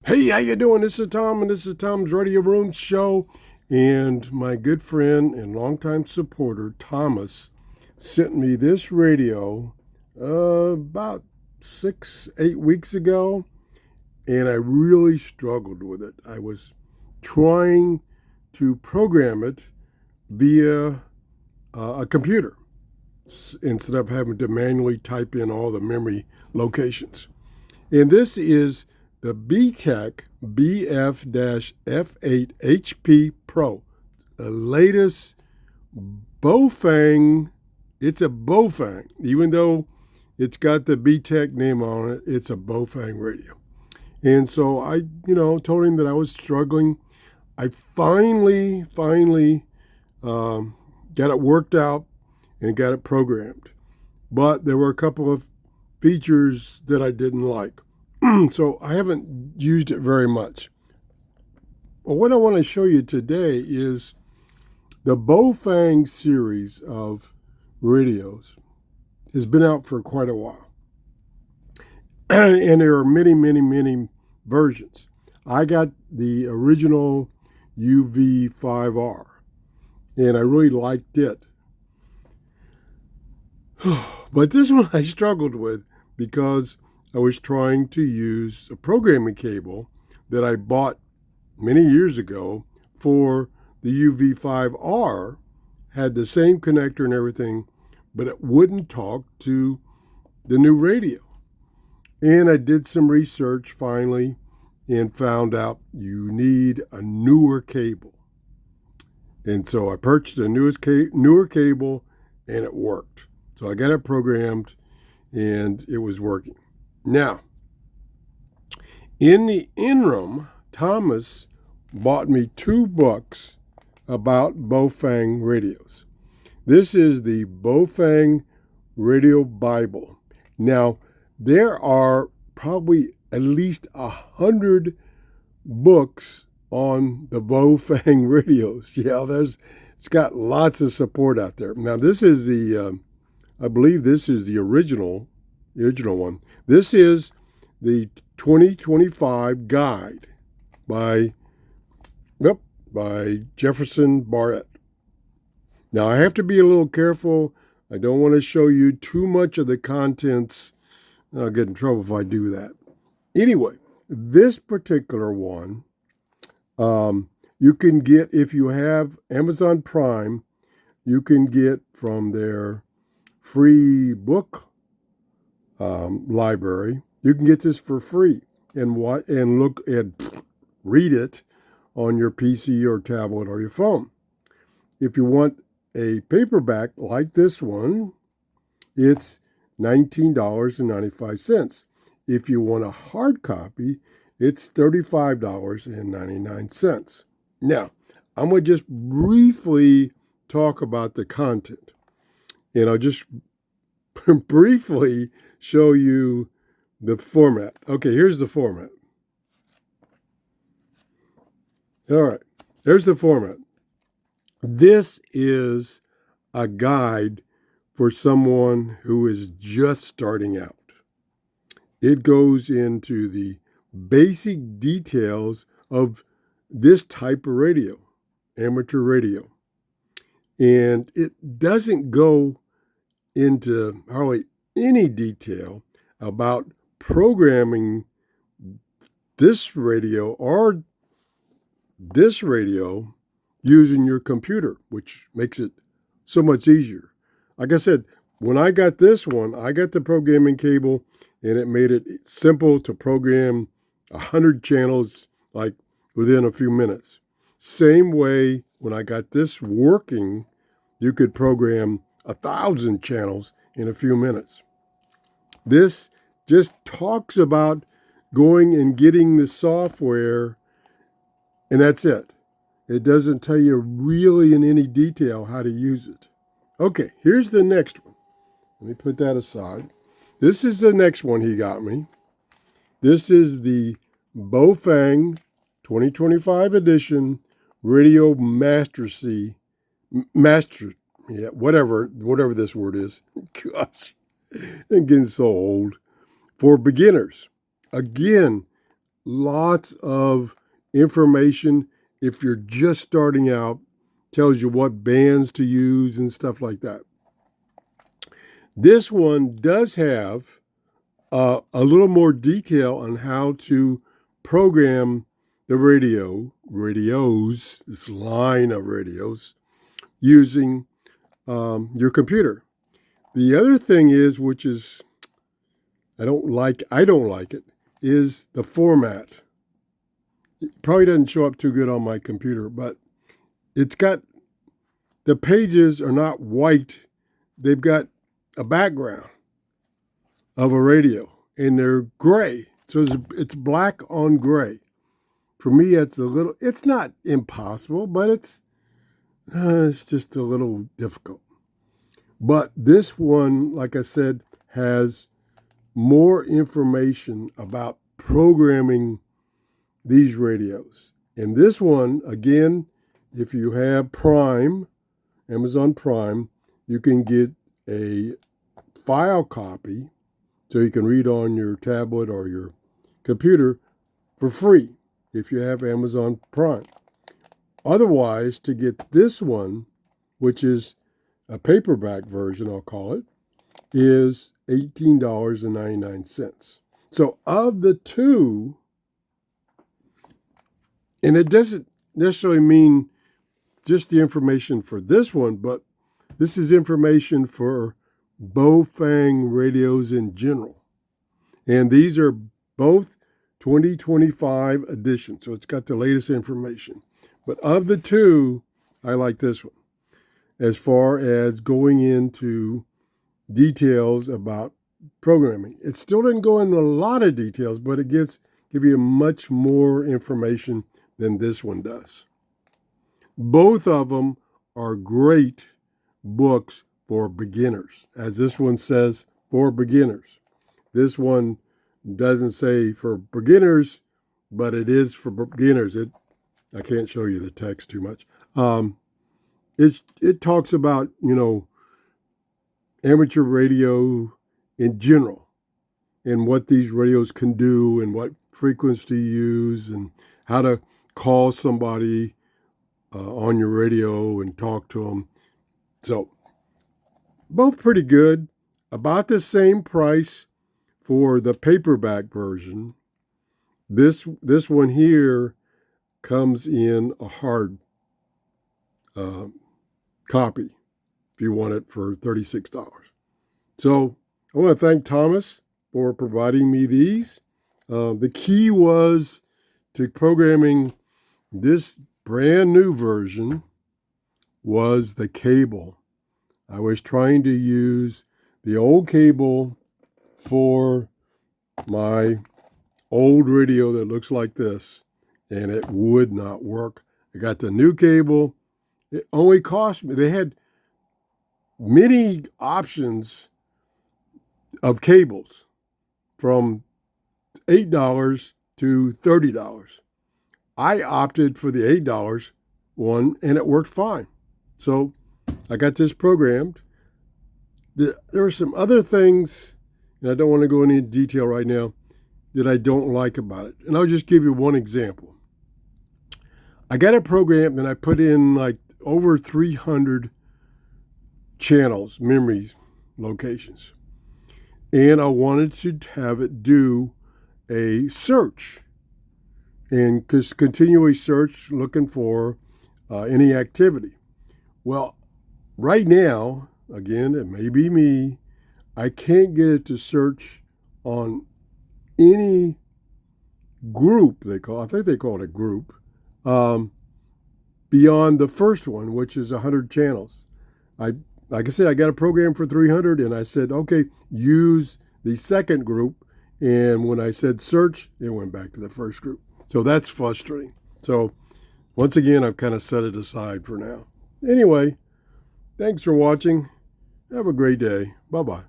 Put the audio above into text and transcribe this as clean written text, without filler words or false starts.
Hey, how you doing? This is Tom, and this is Tom's Radio Room Show. And my good friend and longtime supporter, Thomas, sent me this radio about 6, 8 weeks ago, and I really struggled with it. I was trying to program it via a computer instead of having to manually type in all the memory locations. And this is the BTEC BF-F8 HP the latest BAOFENG. It's a BAOFENG. Even though it's got the BTEC name on it, it's a BAOFENG radio. And so I, told him that I was struggling. I finally got it worked out and got it programmed. But there were a couple of features that I didn't like. So I haven't used it very much. Well, what I want to show you today is the BAOFENG series of radios has been out for quite a while. And there are many versions. I got the original UV5R, and I really liked it. But this one I struggled with because I was trying to use a programming cable that I bought many years ago for the UV5R, had the same connector and everything, but it wouldn't talk to the new radio. And I did some research finally and found out you need a newer cable. And so I purchased a newer cable, and it worked. So I got it programmed, and it was working. Now, in the interim, Thomas bought me 2 books about BAOFENG radios. This is the BAOFENG Radio Bible. Now, there are probably at least 100 books on the BAOFENG radios. Yeah, it's got lots of support out there. Now, this is I believe this is the original one. This is the 2025 guide by Jefferson Barrett. Now, I have to be a little careful. I don't want to show you too much of the contents. I'll get in trouble if I do that. Anyway, this particular one, you can get, if you have Amazon Prime, you can get from their free book library. You can get this for free and look and read it on your PC or tablet or your phone. If you want a paperback like this one, it's $19.95. If you want a hard copy, it's $35.99. Now, I'm going to just briefly talk about the content. And I'll just briefly show you the format. Okay, here's the format. All right, there's the format. This is a guide for someone who is just starting out. It goes into the basic details of this type of radio, amateur radio. And it doesn't go into hardly any detail about programming this radio or this radio using your computer, which makes it so much easier. Like I said, when I got this one, I got the programming cable, and it made it simple to program 100 channels like within a few minutes. Same way, when I got this working, you could program 1,000 channels in a few minutes. This just talks about going and getting the software, and that's it. It doesn't tell you really in any detail how to use it. Okay, here's the next one. Let me put that aside. This is the next one he got me. This is the BAOFENG 2025 edition Radio whatever this word is. Gosh, I'm getting so old. For beginners. Again, lots of information if you're just starting out. Tells you what bands to use and stuff like that. This one does have a little more detail on how to program the radios, this line of radios, using your computer. The other thing is, which is I don't like it, is the format. It probably doesn't show up too good on my computer, but it's got, the pages are not white. They've got a background of a radio, and they're gray. So it's black on gray. For me, it's not impossible, but it's just a little difficult. But this one, like I said, has more information about programming these radios. And this one, again, if you have Prime, Amazon Prime, you can get a file copy so you can read on your tablet or your computer for free if you have Amazon Prime. Otherwise, to get this one, which is a paperback version, I'll call it, is $18.99. So of the two, and it doesn't necessarily mean just the information for this one, but this is information for BAOFENG radios in general. And these are both 2025 editions, so it's got the latest information. But of the two, I like this one as far as going into details about programming. It still didn't go into a lot of details, but it give you much more information than this one does. Both of them are great books for beginners, as this one says, for beginners. This one doesn't say for beginners, but it is for beginners. I can't show you the text too much. It talks about, amateur radio in general and what these radios can do and what frequency to use and how to call somebody on your radio and talk to them. So both pretty good. About the same price for the paperback version. This one here comes in a hard copy if you want it for $36. So I want to thank Thomas for providing me these. The key was to programming this brand new version was the cable. I was trying to use the old cable for my old radio that looks like this, and it would not work. I got the new cable. It only cost me, they had many options of cables from $8 to $30. I opted for the $8 one, and it worked fine. So I got this programmed. There are some other things, and I don't want to go into detail right now, that I don't like about it. And I'll just give you one example. I got it programmed, and I put in like over 300 channels, memory locations. And I wanted to have it do a search and just continually search looking for any activity. Well, right now, again, it may be me, I can't get it to search on any group I think they call it a group, beyond the first one, which is 100 channels. Like I said, I got a program for 300, and I said, okay, use the second group. And when I said search, it went back to the first group. So that's frustrating. So once again, I've kind of set it aside for now. Anyway, thanks for watching. Have a great day. Bye-bye.